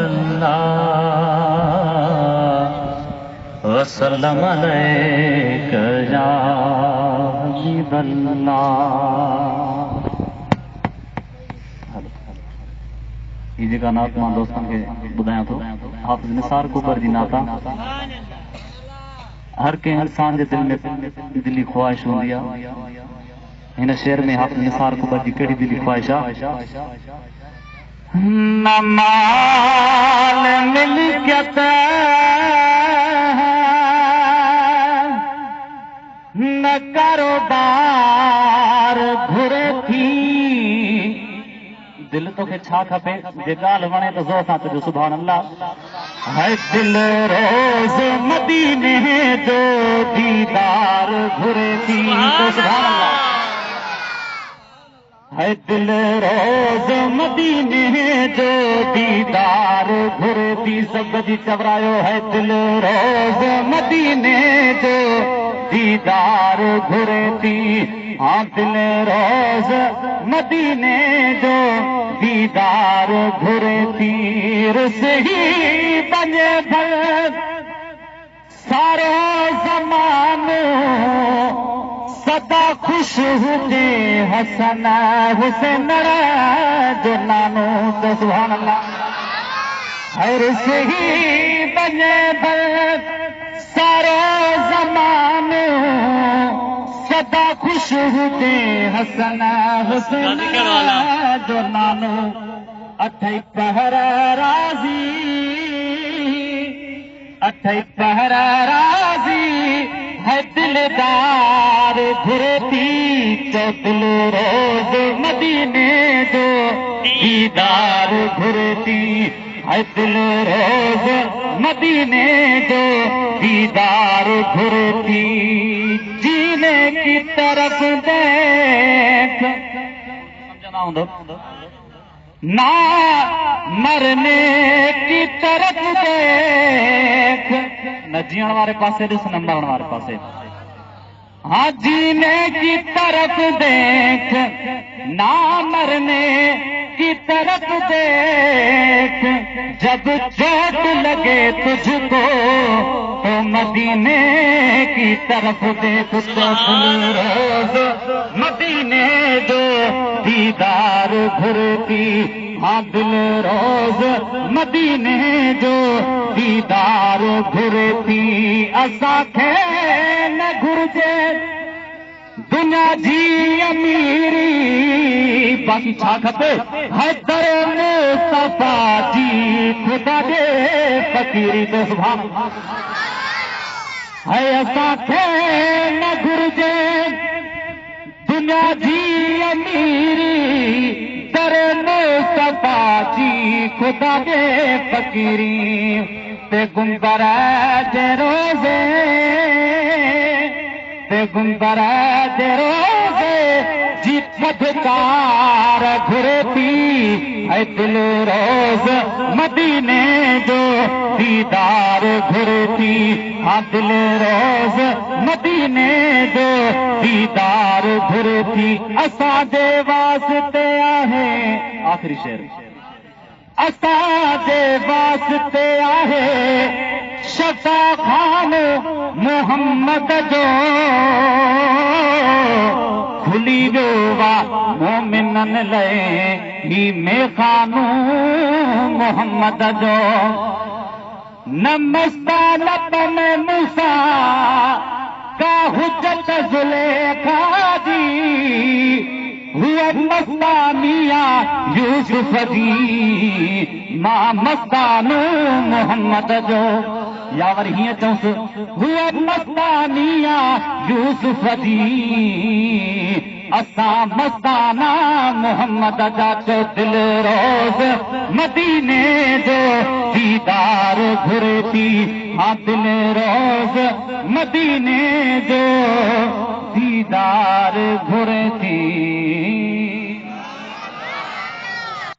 अल्लाह वसल्लम अलैका या हबीबल्लाह। ये जेका नात मां दोस्तन खे ॿुधायां थो, हाफ़िज़ निसार कुबर जी नाता। हर कंहिं इंसान जे दिल में दिली ख्वाहिश हूंदी आहे। हिन शेर में हाफ़िज़ निसार कुबर जी कहिड़ी दिली ख्वाहिश आहे? न माल मिल्कियत न कारोबार घुरे थी। दिल तोखे छा खपे? जे ॻाल्हि वणे त ज़ोर सां चइजो सुभान अल्लाह। है दिल रोज़ मदीने जो दीदार घुरे थी। सुभान अल्लाह। है दिल रोज़ मदीने जो दीदार घुरे थी। सब जी चवरायो है दिल रोज़ मदीने जो दीदार घुरे थी। हाँ दिल रोज़ मदीने जो दीदार घुरे थी। रुस ही बने भर सारो ज़मानो सदा खुश हुजे हसन हुसैन जो नानो। तो सुभान अल्लाह। हर से ही बने भर सारो ज़मानो सदा खुश हुजे हसन हुसैन जो नानो। अठई पहर राज़ी अठई पहर राज़ी है दिलदार घुरे थी। तो दिल रोज़ मदीने जो दीदार घुरे थी। है दिल रोज़ मदीने जो दीदार घुरे थी। जीने की तरफ देख समझना हूंदो ना मरने की तरफ देख। न जीण वारे पासे ॾिस न मरण वारे पासे। हाँ जीने की तरफ देख ना मरने की तरफ देख। जब चोट लगे तुझको तो मदीने की तरफ देख। तो रोज़ मदीने जो दीदार घुरती। हाँ दिल रोज़ मदीने जो दीदार घुरती। असांखे न घुर्जे दुनिया जी अमीरी बाक़ी छा खपे? हैदर मुस्तफा जी खुदा जे फ़कीरी। तो सुभान है असांखे न घुर्जे दुनिया जी अमीरी दर मुस्तफा जी खुदा जे फ़कीरी। ते गुंबर जे रोज़े ते गुंबर जे रोज़े जी थधकार घुरे थी। है दिल रोज़ मदीने जो दीदार घुरे थी। हाँ दिल रोज़ मदीने जो दीदार घुरे थी। असांजे वास्ते आहे आख़िरी शेर। असांजे वास्ते आहे शफ़ा ख़ान मोहम्मद जो। खुली वियो वा मोमिननि लाइ ही मेखानो मोहम्मद जो। न मस्तानत में मूसा का हुज्जत ज़ुलेखा जी। हुआ मस्तानिया यूसुफ जी मां मस्तानो मोहम्मद जो। या वरी हीअं चऊंसि हुआ मस्तानिया यूसुफ जी असां मस्ताना मोहम्मद जा। चो दिल रोज़ मदीने जो दीदार घुरे थी। हाँ दिल रोज़ मदीने जो दीदार घुरे थी।